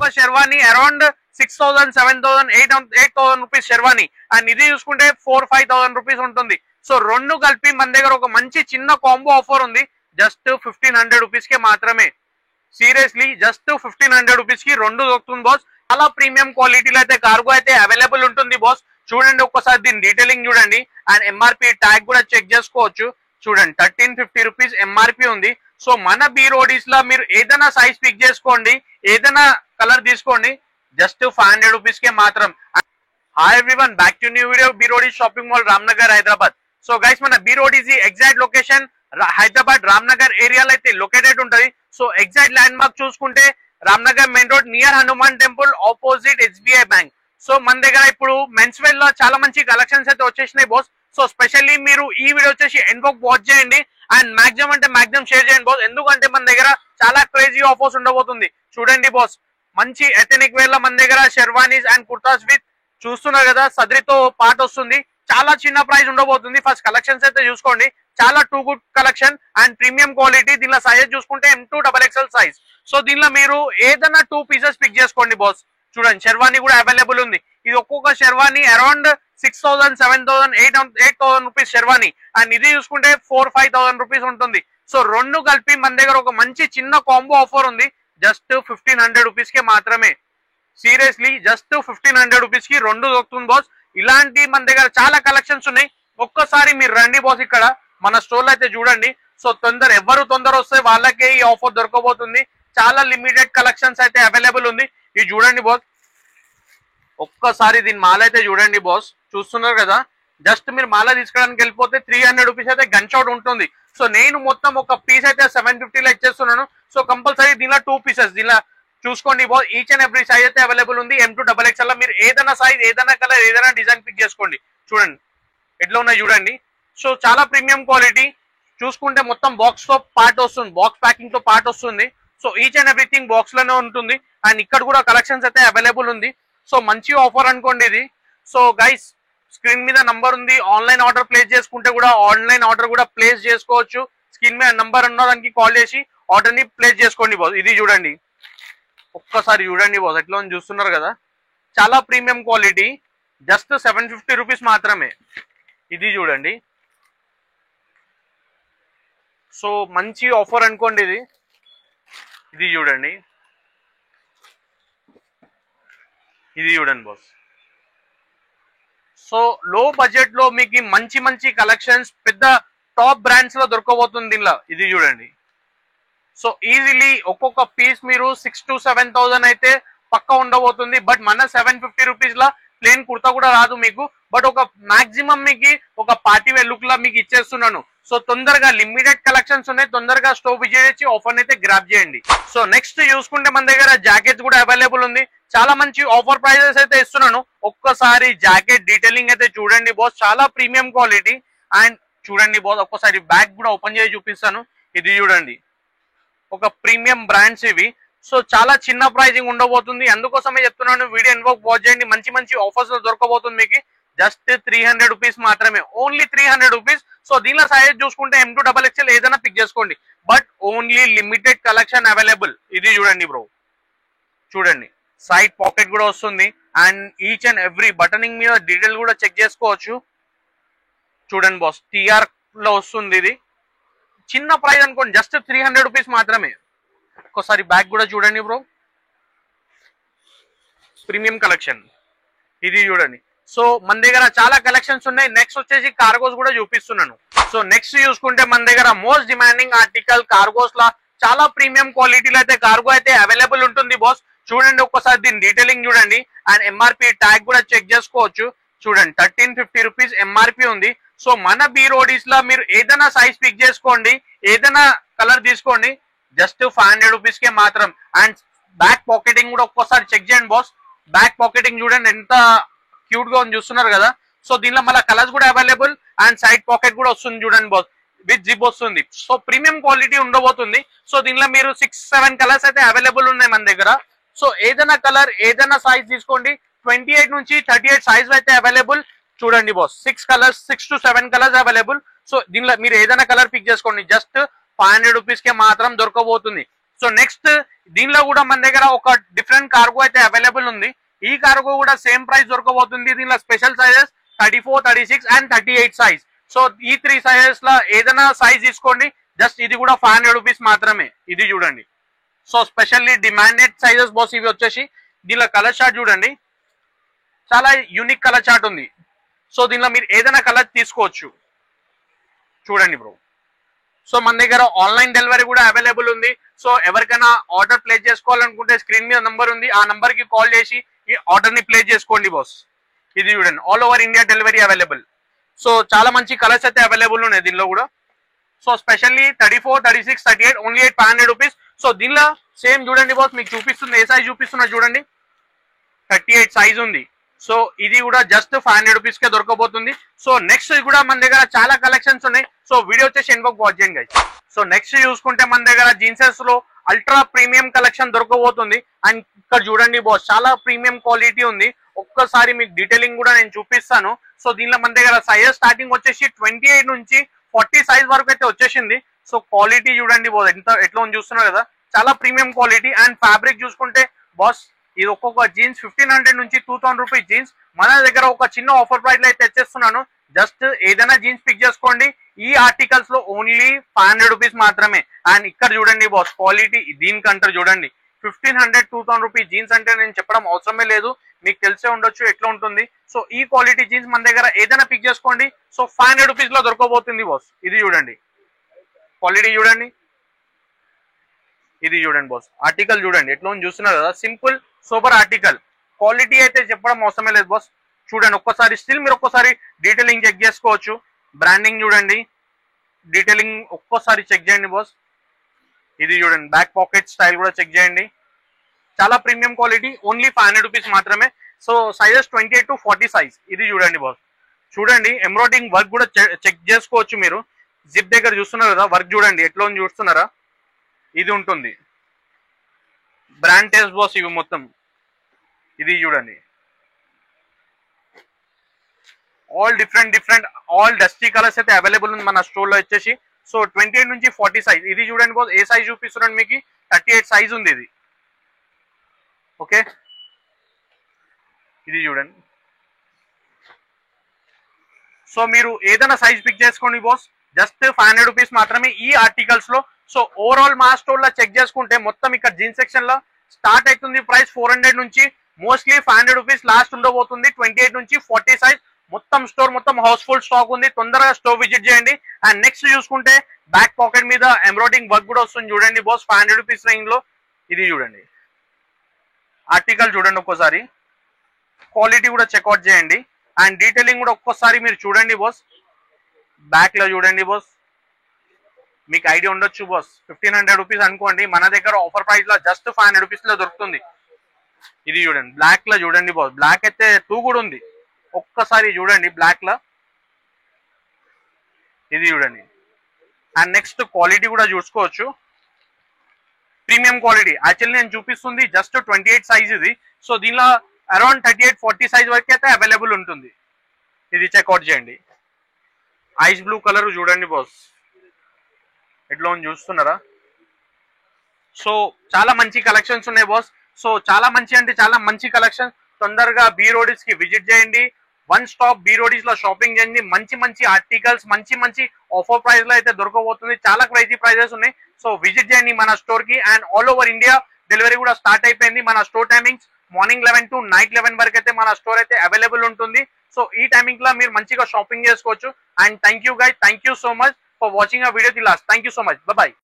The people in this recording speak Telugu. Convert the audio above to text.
ఒక్కొక్క sherwani around 6,000, 7,000, 8,000 rupees sherwani. And ఇది చూసుకుంటే 4,000-5,000 రూపీస్ ఉంటుంది. సో రెండు కలిపి మన దగ్గర ఒక మంచి చిన్న కాంబో ఆఫర్ ఉంది. జస్ట్ 1,500 రూపీస్ కే మాత్రమే. సీరియస్లీ జస్ట్ 1,500 రూపీస్ కి రెండు దొరుకుతుంది బాస్. చాలా ప్రీమియం క్వాలిటీలో అయితే కార్గో అయితే అవైలబుల్ ఉంటుంది బాస్. చూడండి ఒక్కసారి దీని డీటెయిలింగ్ చూడండి. అండ్ ఎంఆర్పి ట్యాగ్ కూడా చెక్ చేసుకోవచ్చు. చూడండి 1,350 రూపీస్ ఎంఆర్పి ఉంది. సో మన బీరోడీస్ లో మీరు ఏదైనా సైజ్ పిక్ చేసుకోండి, ఏదైనా కలర్ తీసుకోండి, జస్ట్ 500 రూపీస్ కే మాత్రం. Hi everyone, back to new video. బీరోడీ shopping mall, Ramnagar, Hyderabad. So guys మన బీరోడీస్ ఎగ్జాక్ట్ లొకేషన్ హైదరాబాద్ రామ్నగర్ ఏరియాలో అయితే లొకేటెడ్ ఉంటది. సో ఎగ్జాక్ట్ ల్యాండ్ మార్క్ చూసుకుంటే Ramnagar main road near Hanuman temple opposite SBI bank. So మన దగ్గర ఇప్పుడు మెన్స్ వేర్ లో చాలా మంచి కలెక్షన్స్ అయితే వచ్చేసినాయి బాస్. సో స్పెషల్లీ మీరు ఈ వీడియో వచ్చేసి ఎండ్ వరకు వాచ్ చేయండి. అండ్ మాక్సిమం అంటే మాక్సిమం షేర్ చేయండి బాస్. ఎందుకంటే మన దగ్గర చాలా క్రేజీ ఆఫర్స్ ఉండబోతుంది. చూడండి బాస్, మంచి ఎథనిక్ వేర్ లో మన దగ్గర షెర్వానీస్ అండ్ కుర్తాస్ విత్ చూస్తున్నారు కదా సదరితో పార్ట్ వస్తుంది. చాలా చిన్న ప్రైస్ ఉండబోతుంది. ఫస్ట్ కలెక్షన్స్ అయితే చూసుకోండి. చాలా too good collection and premium quality. దీనిలో సైజ్ చూసుకుంటే M2XXL సైజ్. సో దీనిలో మీరు ఏదైనా 2 పీసెస్ పిక్ చేసుకోండి బాస్. చూడండి షెర్వానీ కూడా అవైలబుల్ ఉంది. ఇది ఒక్కొక్క sherwani around 6,000, 7,000, 8,000 rupees sherwani. And ఇది చూసుకుంటే 4,000-5,000 రూపీస్ ఉంటుంది. సో రెండు కలిపి మన దగ్గర ఒక మంచి చిన్న కాంబో ఆఫర్ ఉంది. జస్ట్ 1,500 రూపీస్ కే మాత్రమే. సీరియస్లీ జస్ట్ 1,500 రూపీస్ కి రెండు దొరుకుతుంది బాస్. ఇలాంటి మన దగ్గర చాలా కలెక్షన్స్ ఉన్నాయి. ఒక్కసారి మీరు రండి బాస్, ఇక్కడ మన స్టోర్ లో అయితే చూడండి. సో ఎవరు తొందర వస్తే వాళ్ళకే ఈ ఆఫర్ దొరకబోతుంది. చాలా లిమిటెడ్ కలెక్షన్స్ అయితే అవైలబుల్ ఉంది. ఇది చూడండి బాస్, ఒక్కసారి దీని మాల అయితే చూడండి బాస్. చూస్తున్నారు కదా, జస్ట్ మీరు మాల తీసుకోవడానికి వెళ్ళిపోతే 300 రూపీస్ అయితే గన్ షాట్ ఉంటుంది. సో నేను మొత్తం ఒక పీస్ అయితే 750లో ఇచ్చేస్తున్నాను. సో కంపల్సరీ దీనిలో 2 పీసెస్ దీనిలో చూసుకోండి boss. Each and every size అయితే అవైలబుల్ ఉంది. M2XXL లో మీరు ఏదైనా సైజ్, ఏదైనా కలర్, ఏదైనా డిజైన్ పిక్ చేసుకోండి. చూడండి ఎట్లా ఉన్నాయి చూడండి. సో చాలా ప్రీమియం క్వాలిటీ. చూసుకుంటే మొత్తం బాక్స్ తో పార్ట్ వస్తుంది, బాక్స్ ప్యాకింగ్ తో పార్ట్ వస్తుంది. So each and everything box లోనే ఉంటుంది. అండ్ ఇక్కడ కూడా కలెక్షన్స్ అయితే అవైలబుల్ ఉంది. సో మంచి ఆఫర్ అనుకోండి ఇది. సో గైస్ స్క్రీన్ మీద నంబర్ ఉంది. ఆన్లైన్ ఆర్డర్ ప్లేస్ చేసుకుంటే కూడా ఆన్లైన్ ఆర్డర్ కూడా ప్లేస్ చేసుకోవచ్చు. స్క్రీన్ మీద నంబర్ ఉన్నదానికి కాల్ చేసి ఆర్డర్ ని ప్లేస్ చేసుకోండి బాస్. ఇది చూడండి ఒక్కసారి చూడండి బాస్, ఎట్లా చూస్తున్నారు కదా, చాలా ప్రీమియం క్వాలిటీ. జస్ట్ 750 రూపీస్ మాత్రమే. ఇది చూడండి. సో మంచి ఆఫర్ అనుకోండి ఇది. ఇది చూడండి, ఇది చూడండి బాస్. సో లో బడ్జెట్ లో మీకు మంచి మంచి కలెక్షన్స్ పెద్ద టాప్ బ్రాండ్స్ లో దొరకబోతుంది దీనిలో. ఇది చూడండి. సో ఈజీలీ ఒక్కొక్క పీస్ మీరు 6,000 to 7,000 అయితే పక్కా ఉండబోతుంది. బట్ మన 750 రూపీస్ లా ప్లేన్ కుర్తా కూడా రాదు మీకు. బట్ ఒక మాక్సిమం మీకు ఒక పార్టీ వేర్ లుక్ లా మీకు ఇచ్చేస్తున్నాను. సో తొందరగా లిమిటెడ్ కలెక్షన్స్ ఉన్నాయి. తొందరగా స్టోర్ విజిట్ చేసి ఆఫర్ అయితే గ్రాప్ చేయండి. సో నెక్స్ట్ చూసుకుంటే మన దగ్గర జాకెట్స్ కూడా అవైలబుల్ ఉంది. చాలా మంచి ఆఫర్ ప్రైజెస్ అయితే ఇస్తున్నాను. ఒక్కసారి జాకెట్ డీటెయిలింగ్ అయితే చూడండి బాస్, చాలా ప్రీమియం క్వాలిటీ. అండ్ చూడండి బాస్, ఒక్కసారి బ్యాగ్ కూడా ఓపెన్ చేసి చూపిస్తాను. ఇది చూడండి, ఒక ప్రీమియం బ్రాండ్స్ ఇవి. సో చాలా చిన్న ప్రైజింగ్ ఉండబోతుంది. అందుకోసమే చెప్తున్నాను, వీడియో ఇన్వోక్ వాచ్ చేయండి. మంచి మంచి ఆఫర్స్ దొరకబోతుంది మీకు. జస్ట్ 300 రూపీస్ మాత్రమే, ఓన్లీ 300 రూపీస్. సో దీనిలో సైజ్ చూసుకుంటే M2XXL ఏదైనా పిక్ చేసుకోండి. But only limited collection available. ఇది చూడండి బ్రో, చూడండి సైడ్ పాకెట్ కూడా వస్తుంది. And each and every buttoning మీద డీటెయిల్ కూడా చెక్ చేసుకోవచ్చు. చూడండి బాస్, TR లో వస్తుంది. ఇది చిన్న ప్రైస్ అనుకోండి, జస్ట్ 300 రూపీస్ మాత్రమే. ఒక్కసారి బ్యాగ్ కూడా చూడండి బ్రో, ప్రీమియం కలెక్షన్. ఇది చూడండి. సో మన దగ్గర చాలా కలెక్షన్స్ ఉన్నాయి. నెక్స్ట్ వచ్చేసి కార్గోస్ కూడా చూపిస్తున్నాను. సో నెక్స్ట్ చూసుకుంటే మన దగ్గర మోస్ట్ డిమాండింగ్ ఆర్టికల్ కార్గోస్ లా చాలా ప్రీమియం క్వాలిటీలో అయితే కార్గో అయితే అవైలబుల్ ఉంటుంది బాస్. చూడండి ఒక్కసారి దీని డీటెయిలింగ్ చూడండి. అండ్ ఎంఆర్పి ట్యాగ్ కూడా చెక్ చేసుకోవచ్చు. చూడండి 1,350 రూపీస్ ఎంఆర్పి ఉంది. సో మన బీరోడీస్ లో మీరు ఏదైనా సైజ్ పిక్ చేసుకోండి, ఏదైనా కలర్ తీసుకోండి, జస్ట్ 500 రూపీస్ కే మాత్రం. అండ్ బ్యాక్ పాకెటింగ్ కూడా ఒక్కసారి చెక్ చేయండి బాస్. బ్యాక్ పాకెటింగ్ చూడండి ఎంత క్యూట్ గా ఉంది, చూస్తున్నారు కదా. సో దీనిలో మళ్ళీ కలర్స్ కూడా అవైలబుల్. అండ్ సైడ్ పాకెట్ కూడా వస్తుంది చూడండి బాస్, విత్ జిప్ వస్తుంది. సో ప్రీమియం క్వాలిటీ ఉండబోతుంది. సో దీనిలో మీరు 6-7 కలర్స్ అయితే అవైలబుల్ ఉన్నాయి మన దగ్గర. సో ఏదైనా కలర్, ఏదైనా సైజ్ తీసుకోండి. 28 నుంచి 38 సైజ్ అయితే అవైలబుల్. చూడండి boss, 6 to 7 colours available. So దీనిలో మీరు ఏదైనా కలర్ పిక్ చేసుకోండి. జస్ట్ 500 రూపీస్ కే మాత్రం దొరకబోతుంది. సో నెక్స్ట్ దీనిలో కూడా మన దగ్గర ఒక డిఫరెంట్ కార్గో అయితే అవైలబుల్ ఉంది. ఈ కార్గో కూడా సేమ్ ప్రైస్ దొరకబోతుంది. దీనిలో special sizes 34, 36 and 38 size. So ఈ 3 సైజెస్ లో ఏదైనా సైజ్ తీసుకోండి. జస్ట్ ఇది కూడా 500 రూపీస్ మాత్రమే. ఇది చూడండి. So specially demanded sizes boss ఇవి వచ్చేసి. దీనిలో కలర్ చార్ట్ చూడండి, చాలా యూనిక్ కలర్ చార్ట్ ఉంది. సో దీనిలో మీరు ఏదైనా కలర్ తీసుకోవచ్చు. చూడండి బ్రో. సో మన దగ్గర ఆన్లైన్ డెలివరీ కూడా అవైలబుల్ ఉంది. సో ఎవరికైనా ఆర్డర్ ప్లేస్ చేసుకోవాలనుకుంటే స్క్రీన్ మీద నంబర్ ఉంది, ఆ నంబర్ కి కాల్ చేసి ఈ ఆర్డర్ ని ప్లేస్ చేసుకోండి బాస్. ఇది చూడండి, all over India delivery available. So చాలా మంచి కలర్స్ అయితే అవైలబుల్ ఉన్నాయి దీనిలో కూడా. So specially 34, 36, 38 only 500 rupees. So దీనిలో సేమ్ చూడండి బాస్, మీకు చూపిస్తుంది ఏ సైజ్ చూపిస్తున్నా చూడండి, 38 సైజ్ ఉంది. సో ఇది కూడా జస్ట్ 500 రూపీస్ కే దొరకబోతుంది. సో నెక్స్ట్ కూడా మన దగ్గర చాలా కలెక్షన్స్ ఉన్నాయి. సో వీడియో వచ్చేసి ఎండ్ వరకు వాచ్ చేయండి గైస్. సో నెక్స్ట్ చూసుకుంటే మన దగ్గర జీన్సెస్ లో అల్ట్రా ప్రీమియం కలెక్షన్ దొరకబోతుంది. అండ్ ఇక్కడ చూడండి బాస్, చాలా ప్రీమియం క్వాలిటీ ఉంది. ఒక్కసారి మీకు డీటెయిలింగ్ కూడా నేను చూపిస్తాను. సో దీనిలో మన దగ్గర సైజ్ స్టార్టింగ్ వచ్చేసి 28 నుంచి 40 సైజ్ వరకు అయితే వచ్చేసింది. సో క్వాలిటీ చూడండి బాస్, ఎట్లా ఉంది చూస్తున్నారు కదా, చాలా ప్రీమియం క్వాలిటీ. అండ్ ఫ్యాబ్రిక్ చూసుకుంటే బాస్, ఇది ఒక్కొక్క జీన్స్ 1500 నుంచి 2000 రూపీస్ జీన్స్ మన దగ్గర ఒక చిన్న ఆఫర్ ప్రైస్ లో అయితే తెచ్చేస్తున్నాను. జస్ట్ ఏదైనా జీన్స్ పిక్ చేసుకోండి. ఈ ఆర్టికల్స్ లో ఓన్లీ 500 రూపీస్ మాత్రమే. అండ్ ఇక్కడ చూడండి బాస్, క్వాలిటీ దీనికంటారు చూడండి, 1500, 2000 రూపీస్ జీన్స్ అంటే నేను చెప్పడం అవసరమే లేదు, మీకు తెలిసే ఉండొచ్చు ఎట్లా ఉంటుంది. సో ఈ క్వాలిటీ జీన్స్ మన దగ్గర ఏదైనా పిక్ చేసుకోండి. సో 500 రూపీస్ లో దొరకబోతుంది బాస్. ఇది చూడండి, క్వాలిటీ చూడండి, ఇది చూడండి బాస్, ఆర్టికల్ చూడండి ఎట్లా చూస్తున్నారు కదా, సింపుల్ సూపర్ ఆర్టికల్. క్వాలిటీ అయితే చెప్పడం అవసరమే లేదు బాస్. చూడండి ఒక్కసారి, స్టిల్ మీరు ఒక్కసారి డీటెయిలింగ్ చెక్ చేసుకోవచ్చు. బ్రాండింగ్ చూడండి, డీటెయిలింగ్ ఒక్కసారి చెక్ చేయండి బాస్. ఇది చూడండి, బ్యాక్ పాకెట్ స్టైల్ కూడా చెక్ చేయండి, చాలా ప్రీమియం క్వాలిటీ. ఓన్లీ 500 రూపీస్ మాత్రమే. So sizes 28 to 40 size. ఇది చూడండి బాస్, చూడండి ఎంబ్రాయిడింగ్ వర్క్ కూడా చెక్ చేసుకోవచ్చు మీరు. జిప్ దగ్గర చూస్తున్నారు కదా, వర్క్ చూడండి ఎట్లా చూస్తున్నారా, ఇది ఉంటుంది. బ్రాండ్ టెస్ట్ బాస్ ఇవి మొత్తం. ఇది చూడండి, all different all dusty colours అయితే అవైలబుల్ ఉంది మన స్టోర్ లో వచ్చేసి. సో 28 నుంచి 40 సైజ్. ఇది చూడండి బాస్, ఏ సైజ్ చూపిస్తున్నాను మీకు, 38 సైజ్ ఉంది ఇది. ఓకే, ఇది చూడండి. సో మీరు ఏదైనా సైజ్ పిక్ చేసుకోండి బాస్, జస్ట్ 500 రూపీస్ మాత్రమే ఈ ఆర్టికల్స్ లో. సో ఓవరాల్ మా స్టోర్ లో చెక్ చేసుకుంటే మొత్తం ఇక్కడ జీన్స్ సెక్షన్ లో స్టార్ట్ అవుతుంది ప్రైస్ 400 నుంచి మోస్ట్లీ 500 రూపీస్ లాస్ట్ ఉండబోతుంది. 28 నుంచి 40 సైజ్ మొత్తం స్టోర్ మొత్తం హౌస్ఫుల్ స్టాక్ ఉంది. తొందరగా స్టోర్ విజిట్ చేయండి. అండ్ నెక్స్ట్ చూసుకుంటే బ్యాక్ పాకెట్ మీద ఎంబ్రాయిడింగ్ వర్క్ కూడా వస్తుంది చూడండి బాస్, 500 రూపీస్ రేంజ్ లో. ఇది చూడండి, ఆర్టికల్ చూడండి ఒక్కోసారి, క్వాలిటీ కూడా చెక్అవుట్ చేయండి. అండ్ డీటెయిలింగ్ కూడా ఒక్కోసారి మీరు చూడండి బాస్. బ్యాక్ లో చూడండి బాస్, మీకు ఐడియా ఉండొచ్చు బాస్, 1500 రూపీస్ అనుకోండి, మన దగ్గర ఆఫర్ ప్రైస్ లో జస్ట్ 500 రూపీస్ లో దొరుకుతుంది. ఇది చూడండి, బ్లాక్ లో చూడండి బాస్, బ్లాక్ అయితే 2 కూడా ఉంది, ఒక్కసారి చూడండి బ్లాక్ లో. ఇది చూడండి. అండ్ నెక్స్ట్ క్వాలిటీ కూడా చూసుకోవచ్చు, ప్రీమియం క్వాలిటీ. యాక్చువల్లీ నేను చూపిస్తుంది జస్ట్ 28 సైజ్ ఇది. సో దీనిలో అరౌండ్ 38, 40 సైజ్ వరకు అయితే అవైలబుల్ ఉంటుంది. ఇది చెక్అవుట్ చేయండి. ఐస్ బ్లూ కలర్ చూడండి బాస్, ఎట్లా చూస్తున్నారా. సో చాలా మంచి కలెక్షన్స్ ఉన్నాయి బాస్. సో చాలా మంచి అంటే చాలా మంచి కలెక్షన్. తొందరగా బీ రోడీస్ కి విజిట్ చేయండి. వన్ స్టాప్ బీ రోడీస్ లో షాపింగ్ చేయండి. మంచి ఆర్టికల్స్ మంచి ఆఫర్ ప్రైస్ లో అయితే దొరకబోతుంది. చాలా క్రైజీ ప్రైజెస్ ఉన్నాయి. సో విజిట్ చేయండి మన స్టోర్ కి. And all over India delivery కూడా స్టార్ట్ అయిపోయింది. మన store timings morning 11 to night 11 వరకు అయితే మన స్టోర్ అయితే అవైలబుల్ ఉంటుంది. సో ఈ టైమింగ్ లో మీరు మంచిగా షాపింగ్ చేసుకోవచ్చు. And thank you guys, thank you so much for watching ఆ video the last. Thank you so much, bye.